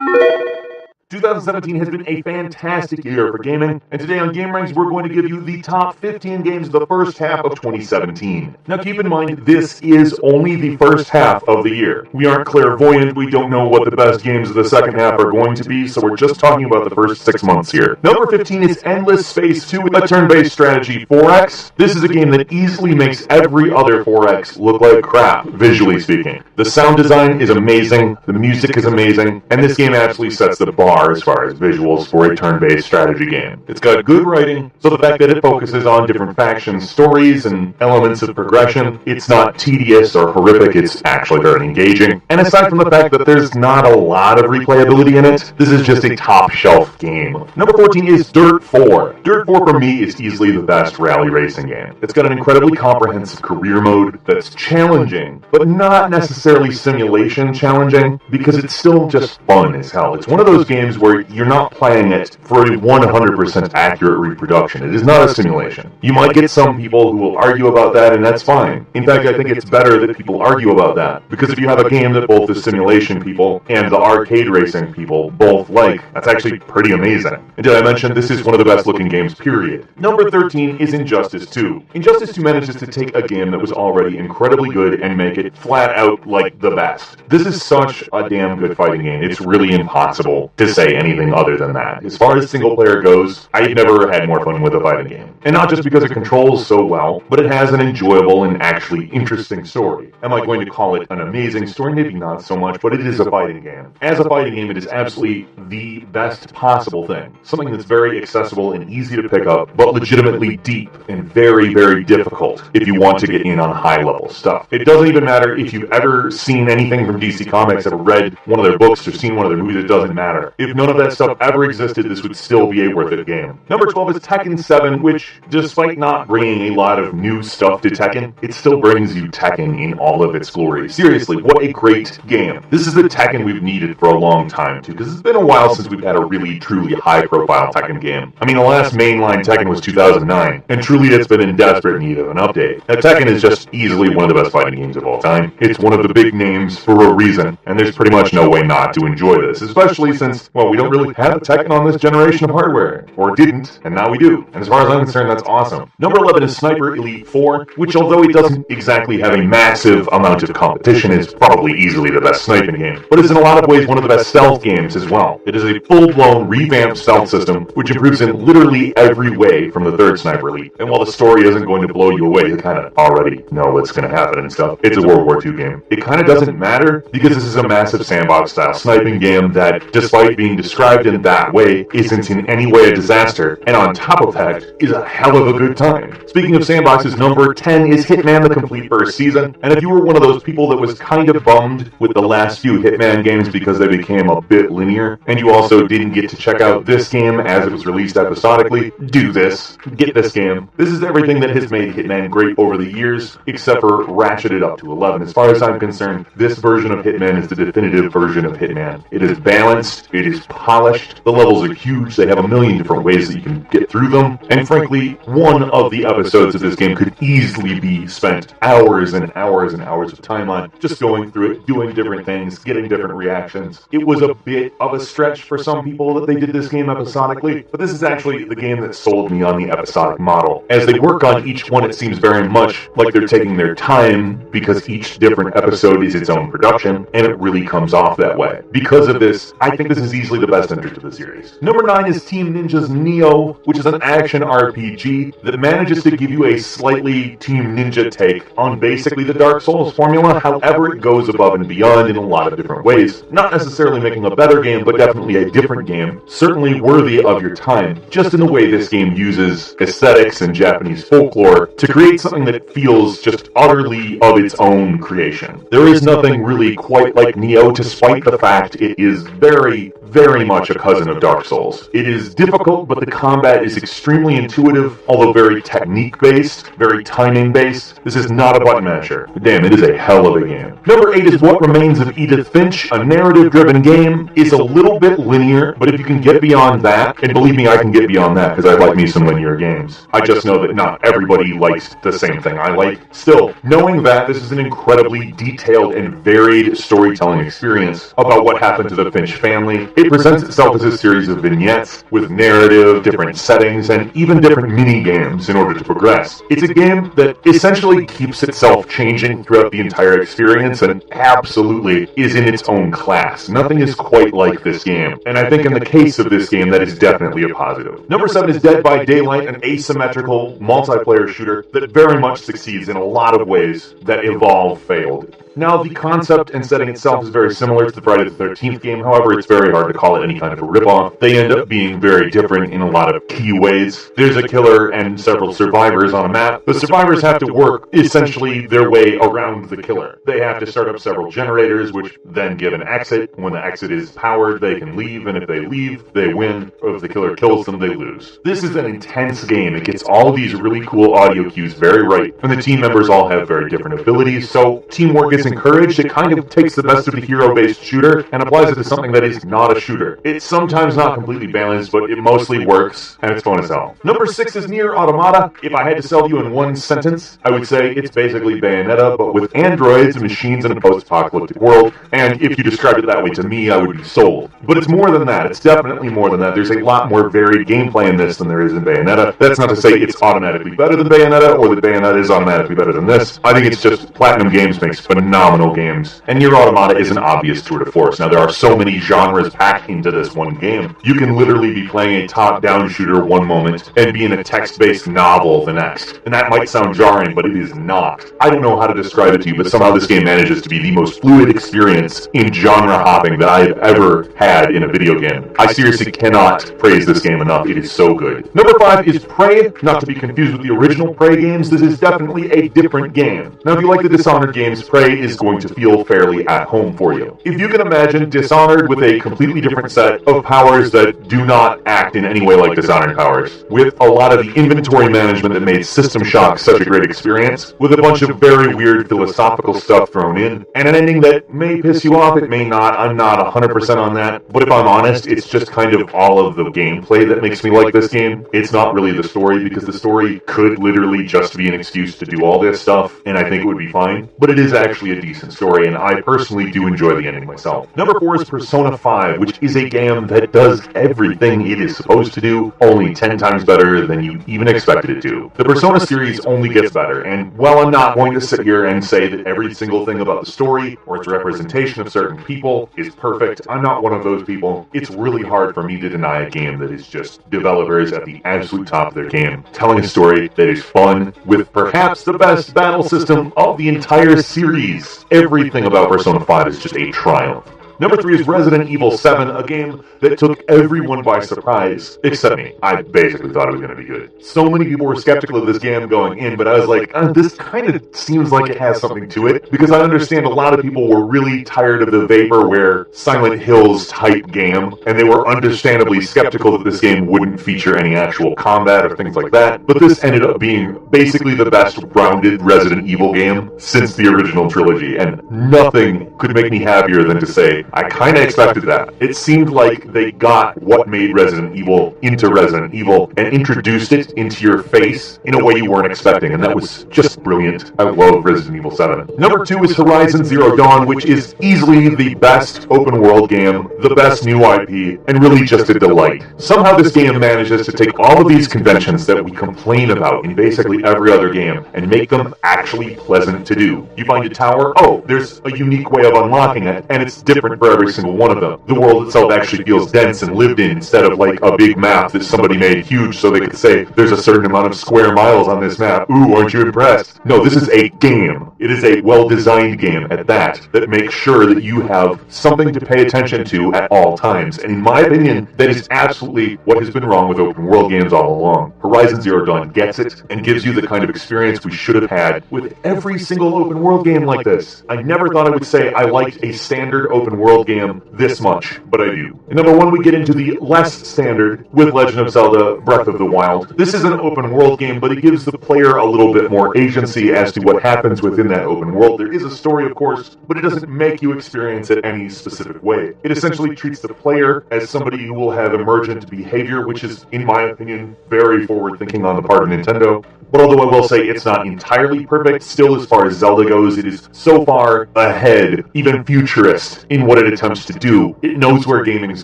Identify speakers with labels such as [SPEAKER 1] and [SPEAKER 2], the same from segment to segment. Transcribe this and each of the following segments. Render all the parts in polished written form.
[SPEAKER 1] 2017 has been a fantastic year for gaming, and today on GameRanks we're going to give you the top 15 games of the first half of 2017. Now keep in mind, this is only the first half of the year. We aren't clairvoyant, we don't know what the best games of the second half are going to be, so we're just talking about the first 6 months here. Number 15 is Endless Space 2, a turn-based strategy 4X. This is a game that easily makes every other 4X look like crap, visually speaking. The sound design is amazing, the music is amazing, and this game actually sets the bar as far as visuals for a turn-based strategy game. It's got good writing, so the fact that it focuses on different factions, stories, and elements of progression, it's not tedious or horrific, it's actually very engaging. And aside from the fact that there's not a lot of replayability in it, this is just a top-shelf game. Number 14 is Dirt 4. Dirt 4 for me is easily the best rally racing game. It's got an incredibly comprehensive career mode that's challenging, but not necessarily simulation challenging, because it's still just fun as hell. It's one of those games where you're not playing it for a 100% accurate reproduction. It is not a simulation. You might get some people who will argue about that, and that's fine. In fact, I think it's better that people argue about that, because if you have a game that both the simulation people and the arcade racing people both like, that's actually pretty amazing. And did I mention this is one of the best looking games, period. Number 13 is Injustice 2. Injustice 2 manages to take a game that was already incredibly good and make it flat out like the best. This is such a damn good fighting game. It's really impossible to say anything other than that. As far as single player goes, I've never had more fun with a fighting game. And not just because it controls so well, but it has an enjoyable and actually interesting story. Am I going to call it an amazing story? Maybe not so much, but it is a fighting game. As a fighting game, it is absolutely the best possible thing. Something that's very accessible and easy to pick up, but legitimately deep and very, very difficult if you want to get in on high-level stuff. It doesn't even matter if you've ever seen anything from DC Comics, ever read one of their books, or seen one of their movies, it doesn't matter. If none of that stuff ever existed, this would still be a worth it game. Number 12 is Tekken 7, which, despite not bringing a lot of new stuff to Tekken, it still brings you Tekken in all of its glory. Seriously, what a great game. This is the Tekken we've needed for a long time, too, because it's been a while since we've had a really, truly high-profile Tekken game. I mean, the last mainline Tekken was 2009, and truly it's been in desperate need of an update. Now, Tekken is just easily one of the best fighting games of all time. It's one of the big names for a reason, and there's pretty much no way not to enjoy this, especially since, well, we don't really have a Tekken on this generation of hardware. Or didn't, and now we do. And as far as I'm concerned, that's awesome. Number 11 is Sniper Elite 4, which although it doesn't exactly have a massive amount of competition, is probably easily the best sniping game. But it's in a lot of ways one of the best stealth games as well. It is a full-blown revamped stealth system, which improves in literally every way from the third Sniper Elite. And while the story isn't going to blow you away, you kind of already know what's going to happen and stuff. It's a World War II game. It kind of doesn't matter, because this is a massive sandbox-style sniping game that, despite being described in that way, isn't in any way a disaster, and on top of that, is a hell of a good time. Speaking of sandboxes, number 10 is Hitman the Complete First Season, and if you were one of those people that was kind of bummed with the last few Hitman games because they became a bit linear, and you also didn't get to check out this game as it was released episodically, do this. Get this game. This is everything that has made Hitman great over the years, except for ratcheted up to 11. As far as I'm concerned, this version of Hitman is the definitive version of Hitman. It is balanced, it is polished, the levels are huge, they have a million different ways that you can get through them, and frankly, one of the episodes of this game could easily be spent hours and hours and hours of time on, just going through it, doing different things, getting different reactions. It was a bit of a stretch for some people that they did this game episodically, but this is actually the game that sold me on the episodic model. As they work on each one, it seems very much like they're taking their time, because each different episode is its own production, and it really comes off that way. Because of this, I think this is easily the best entry to the series. Number 9 is Team Ninja's Nioh, which is an action RPG that manages to give you a slightly Team Ninja take on basically the Dark Souls formula. However, it goes above and beyond in a lot of different ways. Not necessarily making a better game, but definitely a different game. Certainly worthy of your time, just in the way this game uses aesthetics and Japanese folklore to create something that feels just utterly of its own creation. There is nothing really quite like Nioh, despite the fact it is very, very much a cousin of Dark Souls. It is difficult, but the combat is extremely intuitive, although very technique-based, very timing-based. This is not a button masher. Damn, it is a hell of a game. Number 8 is What Remains of Edith Finch, a narrative-driven game. It's a little bit linear, but if you can get beyond that, and believe me, I can get beyond that because I like me some linear games. I just know that not everybody likes the same thing I like. Still, knowing that this is an incredibly detailed and varied storytelling experience about what happened to the Finch family, it presents itself as a series of vignettes with narrative, different settings, and even different mini-games in order to progress. It's a game that essentially keeps itself changing throughout the entire experience and absolutely is in its own class. Nothing is quite like this game, and I think in the case of this game that is definitely a positive. Number 7 is Dead by Daylight, an asymmetrical multiplayer shooter that very much succeeds in a lot of ways that Evolve failed. Now, the concept and setting itself is very similar to the Friday the 13th game, however, it's very hard to call it any kind of a ripoff. They end up being very different in a lot of key ways. There's a killer and several survivors on a map. The survivors have to work essentially their way around the killer. They have to start up several generators, which then give an exit. When the exit is powered, they can leave, and if they leave, they win. Or if the killer kills them, they lose. This is an intense game. It gets all of these really cool audio cues very right, and the team members all have very different abilities, so teamwork is encouraged. It kind of takes the best of the hero-based shooter and applies it to something that is not a shooter. It's sometimes not completely balanced, but it mostly works, and it's fun as hell. Number 6 is Nier Automata. If I had to sell you in one sentence, I would say it's basically Bayonetta, but with androids, machines, and a post-apocalyptic world, and if you described it that way to me, I would be sold. But it's more than that. It's definitely more than that. There's a lot more varied gameplay in this than there is in Bayonetta. That's not to say it's automatically better than Bayonetta, or that Bayonetta is automatically better than this. I think it's just Platinum Games makes phenomenal games, and Nier Automata is an obvious tour de force. Now, there are so many genres packed into this one game. You can literally be playing a top-down shooter one moment and be in a text-based novel the next. And that might sound jarring, but it is not. I don't know how to describe it to you, but somehow this game manages to be the most fluid experience in genre hopping that I've ever had in a video game. I seriously cannot praise this game enough. It is so good. Number 5 is Prey, not to be confused with the original Prey games. This is definitely a different game. Now, if you like the Dishonored games, Prey is going to feel fairly at home for you. If you can imagine Dishonored with a completely different set of powers that do not act in any way like Dishonored powers, with a lot of the inventory management that made System Shock such a great experience, with a bunch of very weird philosophical stuff thrown in, and an ending that may piss you off, it may not. I'm not 100% on that, but if I'm honest, it's just kind of all of the gameplay that makes me like this game. It's not really the story, because the story could literally just be an excuse to do all this stuff, and I think it would be fine, but it is actually a decent story, and I personally do enjoy the ending myself. Number 4 is Persona 5, which is a game that does everything it is supposed to do, only 10 times better than you even expected it to. The Persona series only gets better, and while I'm not going to sit here and say that every single thing about the story or its representation of certain people is perfect, I'm not one of those people. It's really hard for me to deny a game that is just developers at the absolute top of their game, telling a story that is fun, with perhaps the best battle system of the entire series. Everything about Persona 5 is just a triumph. Number 3 is Resident Evil 7, a game that took everyone by surprise, except me. I basically thought it was going to be good. So many people were skeptical of this game going in, but I was like, this kind of seems like it has something to it, because I understand a lot of people were really tired of the vaporware Silent Hills type game, and they were understandably skeptical that this game wouldn't feature any actual combat or things like that, but this ended up being basically the best rounded Resident Evil game since the original trilogy, and nothing could make me happier than to say, I kind of expected that. It seemed like they got what made Resident Evil into Resident Evil and introduced it into your face in a way you weren't expecting, and that was just brilliant. I love Resident Evil 7. Number 2 is Horizon Zero Dawn, which is easily the best open world game, the best new IP, and really just a delight. Somehow this game manages to take all of these conventions that we complain about in basically every other game and make them actually pleasant to do. You find a tower, oh, there's a unique way of unlocking it, and it's different for every single one of them. The world itself actually feels dense and lived in instead of like a big map that somebody made huge so they could say, there's a certain amount of square miles on this map. Ooh, aren't you impressed? No, this is a game. It is a well-designed game at that makes sure that you have something to pay attention to at all times. And in my opinion, that is absolutely what has been wrong with open world games all along. Horizon Zero Dawn gets it and gives you the kind of experience we should have had with every single open world game like this. I never thought I would say I liked a standard open world world game this much, but I do. And number one, we get into the less standard with Legend of Zelda Breath of the Wild. This is an open world game, but it gives the player a little bit more agency as to what happens within that open world. There is a story, of course, but it doesn't make you experience it any specific way. It essentially treats the player as somebody who will have emergent behavior, which is, in my opinion, very forward-thinking on the part of Nintendo. But although I will say it's not entirely perfect, still as far as Zelda goes, it is so far ahead, even futurist, in what it attempts to do. It knows where gaming is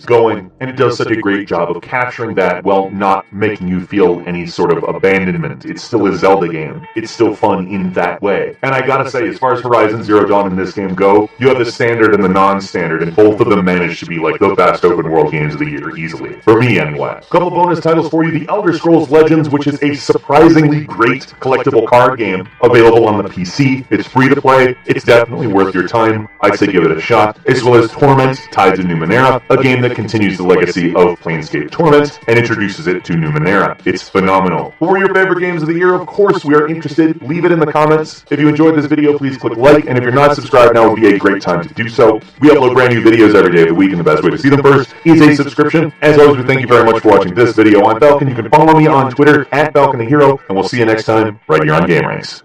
[SPEAKER 1] going, and it does such a great job of capturing that while not making you feel any sort of abandonment. It's still a Zelda game. It's still fun in that way. And I gotta say, as far as Horizon Zero Dawn and this game go, you have the standard and the non-standard, and both of them manage to be like the best open world games of the year, easily. For me, anyway. A couple bonus titles for you. The Elder Scrolls Legends, which is a surprisingly great collectible card game available on the PC. It's free to play. It's definitely worth your time. I'd say give it a shot. As well as Torment, Tides of Numenera, a game that continues the legacy of Planescape Torment and introduces it to Numenera. It's phenomenal. What were your favorite games of the year? Of course, we are interested. Leave it in the comments. If you enjoyed this video, please click like, and if you're not subscribed, now would be a great time to do so. We upload brand new videos every day of the week, and the best way to see them first is a subscription. As always, we thank you very much for watching this video. I'm Falcon. You can follow me on Twitter @FalconTheHero, and we'll see you next time right here on Game Ranks.